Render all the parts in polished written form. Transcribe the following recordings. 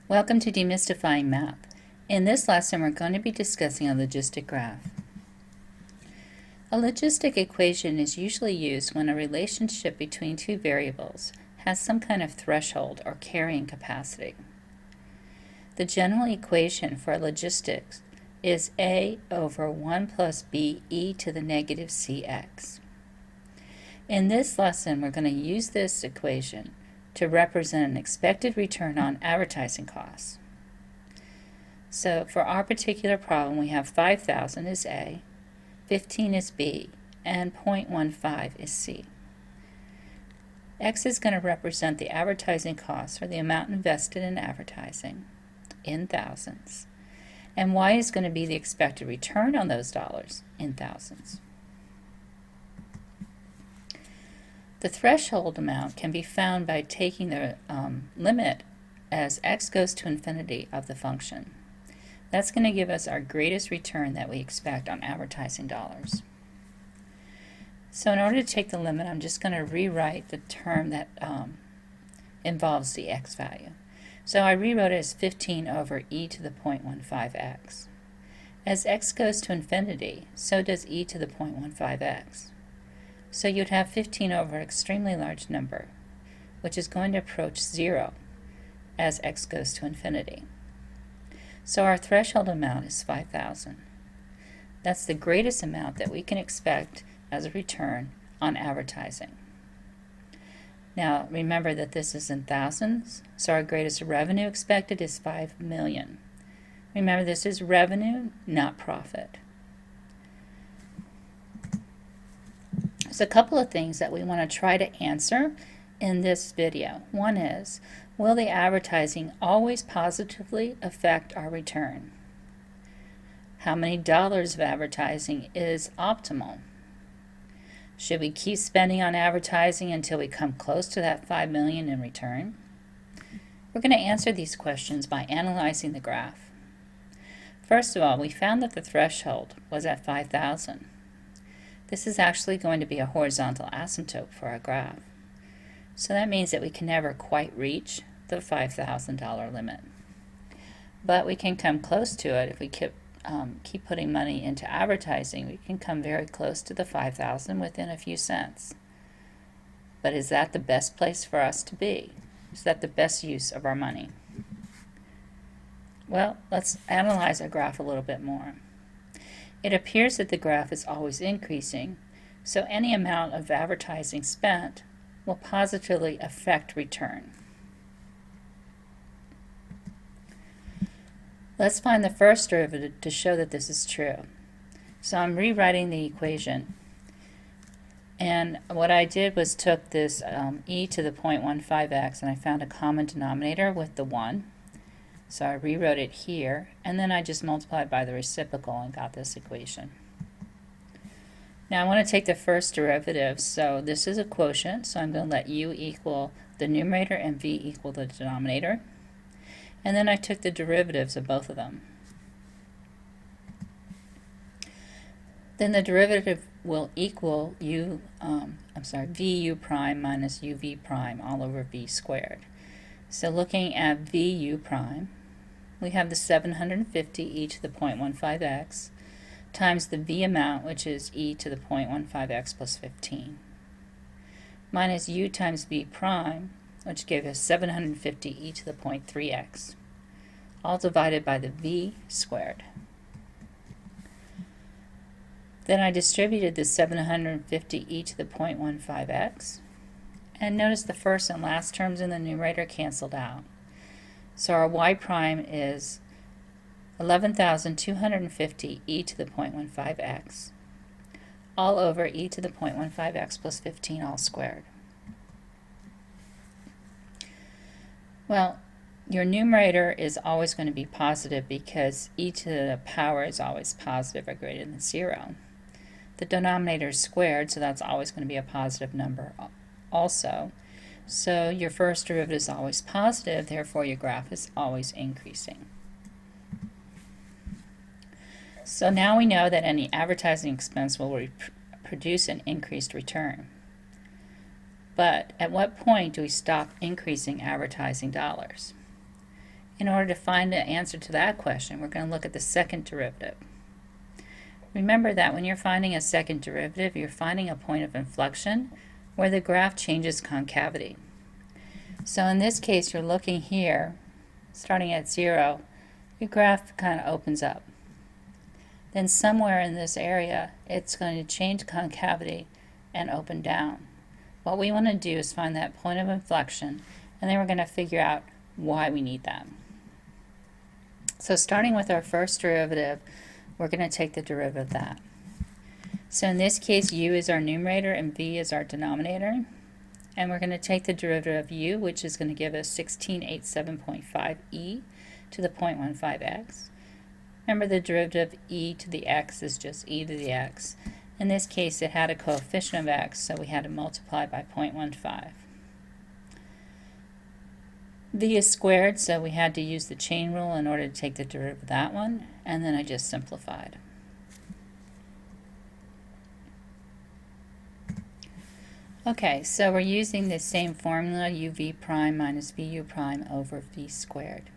Welcome to Demystifying Math. In this lesson, we're going to be discussing a logistic graph. A logistic equation is usually used when a relationship between two variables has some kind of threshold or carrying capacity. The general equation for logistics is a over 1 plus b e to the negative cx. In this lesson, we're going to use this equation to represent an expected return on advertising costs. So for our particular problem, we have 5,000 is A, 15 is B, and 0.15 is C. X is going to represent the advertising costs, or the amount invested in advertising, in thousands. And Y is going to be the expected return on those dollars, in thousands. The threshold amount can be found by taking the limit as x goes to infinity of the function. That's going to give us our greatest return that we expect on advertising dollars. So in order to take the limit, I'm just going to rewrite the term that involves the x value. So I rewrote it as 15 over e to the 0.15x. As x goes to infinity, so does e to the 0.15x. So you'd have 15 over an extremely large number, which is going to approach 0 as x goes to infinity. So our threshold amount is 5,000. That's the greatest amount that we can expect as a return on advertising. Now remember that this is in thousands, so our greatest revenue expected is 5 million. Remember, this is revenue, not profit. There's a couple of things that we want to try to answer in this video. One is, will the advertising always positively affect our return? How many dollars of advertising is optimal? Should we keep spending on advertising until we come close to that 5 million in return? We're going to answer these questions by analyzing the graph. First of all, we found that the threshold was at 5,000. This is actually going to be a horizontal asymptote for our graph. So that means that we can never quite reach the $5,000 limit. But we can come close to it if we keep putting money into advertising. We can come very close to the 5,000 within a few cents. But is that the best place for us to be? Is that the best use of our money? Well, let's analyze our graph a little bit more. It appears that the graph is always increasing, so any amount of advertising spent will positively affect return. Let's find the first derivative to show that this is true. So I'm rewriting the equation, and what I did was took this e to the 0.15x, and I found a common denominator with the 1. So I rewrote it here, and then I just multiplied by the reciprocal and got this equation. Now I want to take the first derivative, so this is a quotient, so I'm going to let u equal the numerator and v equal the denominator. And then I took the derivatives of both of them. Then the derivative will equal vu prime minus uv prime all over v squared. So looking at vu prime, we have the 750 e to the 0.15x times the v amount, which is e to the 0.15x plus 15, minus u times v prime, which gave us 750 e to the 0.3x, all divided by the v squared. Then I distributed the 750 e to the 0.15x, and notice the first and last terms in the numerator canceled out. So our y prime is 11,250 e to the 0.15x, all over e to the 0.15x plus 15 all squared. Well, your numerator is always going to be positive because e to the power is always positive or greater than 0. The denominator is squared, so that's always going to be a positive number also. So your first derivative is always positive, therefore your graph is always increasing. So now we know that any advertising expense will produce an increased return. But at what point do we stop increasing advertising dollars? In order to find the answer to that question, we're going to look at the second derivative. Remember that when you're finding a second derivative, you're finding a point of inflection where the graph changes concavity. So in this case, you're looking here, starting at 0, your graph kind of opens up. Then somewhere in this area, it's going to change concavity and open down. What we want to do is find that point of inflection, and then we're going to figure out why we need that. So starting with our first derivative, we're going to take the derivative of that. So in this case, u is our numerator and v is our denominator. And we're going to take the derivative of u, which is going to give us 1687.5 e to the 0.15x. Remember, the derivative of e to the x is just e to the x. In this case, it had a coefficient of x, so we had to multiply by 0.15. V is squared, so we had to use the chain rule in order to take the derivative of that one, and then I just simplified. Okay, so we're using the same formula, uv prime minus vu prime over v squared.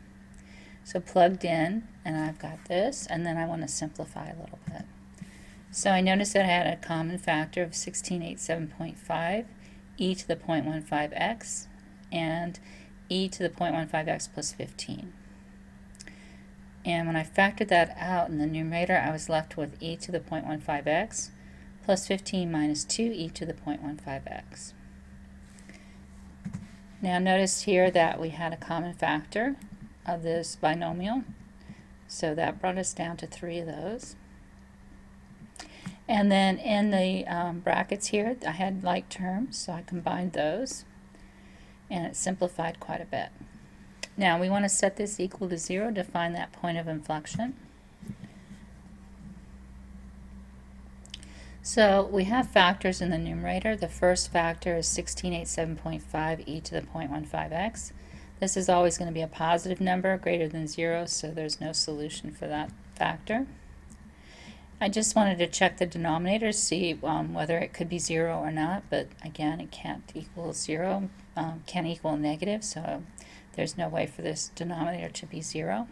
So plugged in, and I've got this, and then I want to simplify a little bit. So I noticed that I had a common factor of 1687.5 e to the 0.15x and e to the 0.15x plus 15. And when I factored that out in the numerator, I was left with e to the 0.15x plus 15 minus 2e to the 0.15x. Now notice here that we had a common factor of this binomial, so that brought us down to 3 of those. And then in the brackets here, I had like terms, so I combined those, and it simplified quite a bit. Now we want to set this equal to 0 to find that point of inflection. So we have factors in the numerator. The first factor is 1687.5 e to the 0.15x. This is always going to be a positive number greater than 0, so there's no solution for that factor. I just wanted to check the denominator to see whether it could be 0 or not, but again, it can't equal 0, can't equal negative, so there's no way for this denominator to be 0.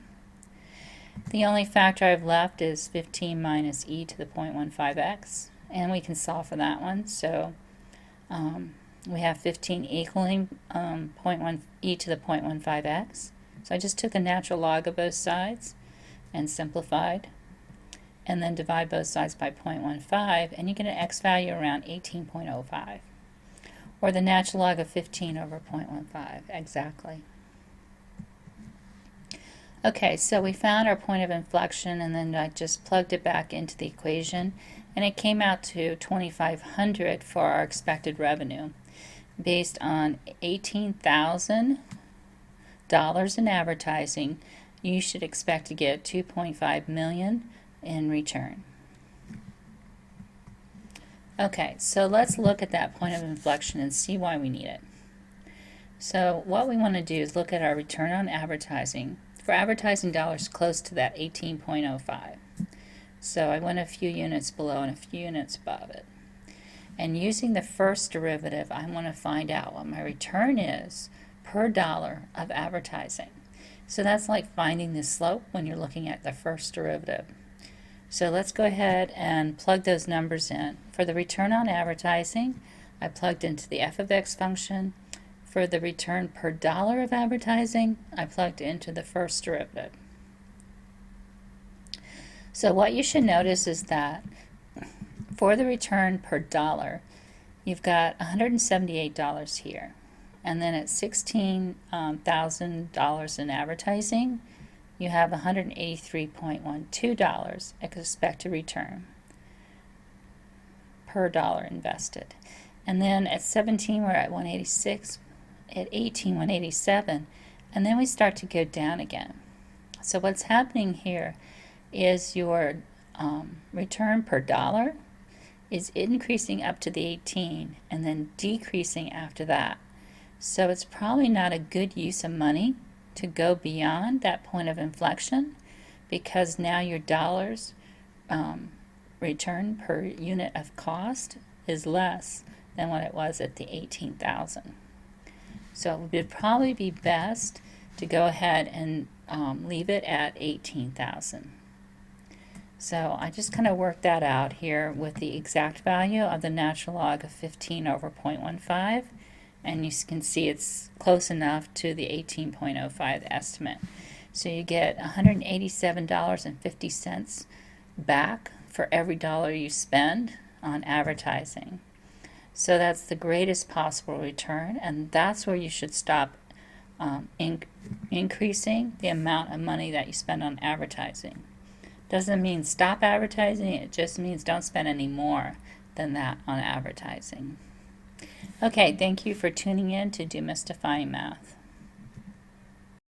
The only factor I've left is 15 minus e to the 0.15x, and we can solve for that one. So we have 15 equaling e to the 0.15x. So I just took the natural log of both sides and simplified, and then divide both sides by 0.15, and you get an x value around 18.05, or the natural log of 15 over 0.15, exactly. Okay, so we found our point of inflection, and then I just plugged it back into the equation, and it came out to $2,500 for our expected revenue, based on $18,000 in advertising. You should expect to get $2.5 million in return. Okay, so let's look at that point of inflection and see why we need it. So what we want to do is look at our return on advertising for advertising dollars close to that 18.05. So I went a few units below and a few units above it. And using the first derivative, I want to find out what my return is per dollar of advertising. So that's like finding the slope when you're looking at the first derivative. So let's go ahead and plug those numbers in. For the return on advertising, I plugged into the f of x function. For the return per dollar of advertising, I plugged into the first derivative. So what you should notice is that for the return per dollar, you've got $178 here. And then at $16,000 in advertising, you have $183.12 expected return per dollar invested. And then at 17, we're at 186, at 18, 187, and then we start to go down again. So what's happening here is your return per dollar is increasing up to the 18 and then decreasing after that. So it's probably not a good use of money to go beyond that point of inflection, because now your dollars return per unit of cost is less than what it was at the 18,000. So it would probably be best to go ahead and leave it at 18,000. So I just kind of worked that out here with the exact value of the natural log of 15 over 0.15, and you can see it's close enough to the 18.05 estimate. So you get $187.50 back for every dollar you spend on advertising. So that's the greatest possible return, and that's where you should stop increasing the amount of money that you spend on advertising. Doesn't mean stop advertising, it just means don't spend any more than that on advertising. Okay, thank you for tuning in to Demystifying Math.